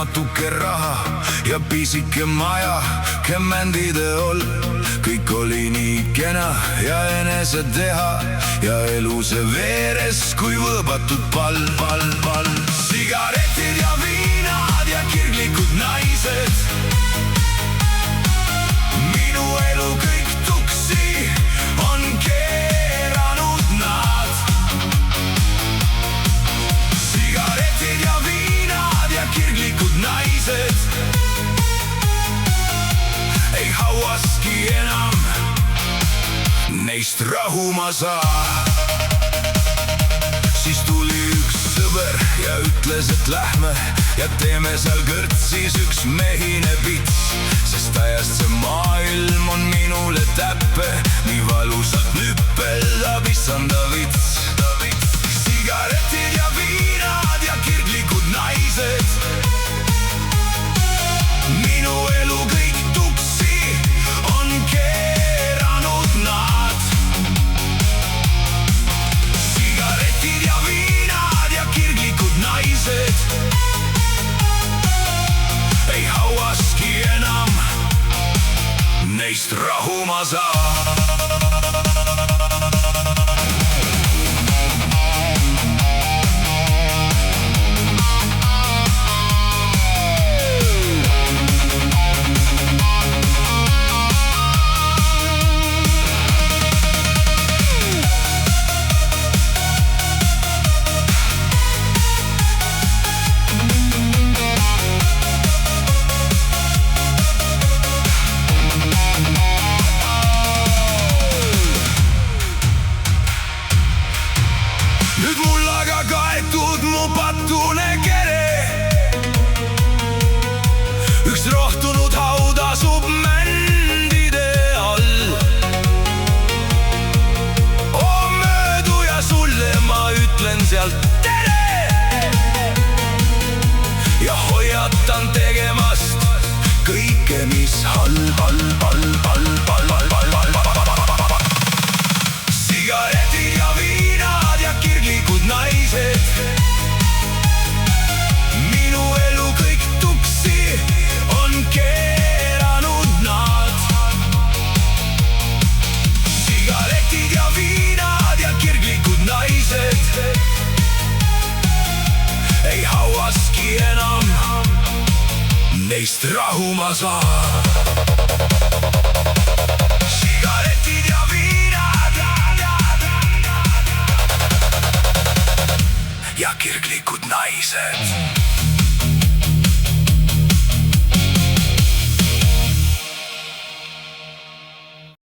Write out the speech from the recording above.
natuke raha ja pisike maja kemendide all. kõik oli nii kena ja eneseteha ja elu see veeres kui võõbatud pall. sigaretid ja viinad ja kirglikud naised, minu elu kõik tuksi on keeranud nad. sigaretid ja viinad ja kirglikud naised ei hauaski enam, neist rahu ma saa. siis tuli üks sõber ja ütles, et lähme ja teeme seal kõrtsis üks mehine pits, sest ajast see maailm on minule täppe, nii valusalt nüppelda issanda vits. sigaretid ja viinad ja kirglikud naised, minu elu kõik tuksi on keeranud nad. sigaretid ja viinad ja kirglikud naised ei hauaski enam, neist rahu ma saa. nüüd mullaga kaetud mu patune kere, üks rohtunud haud asub mändide all. oo mööduja, sulle ma ütlen sealt tere ja hoiatan tegemast kõike, mis halb. sigaretid ja viinad ja kirglikud naised, minu elu kõik tuksi on keeranud nad. sigaretid ja viinad ja kirglikud naised ei hauaski enam, neist rahu ma saan. sigaretid ja viinad ja kirglikud naised.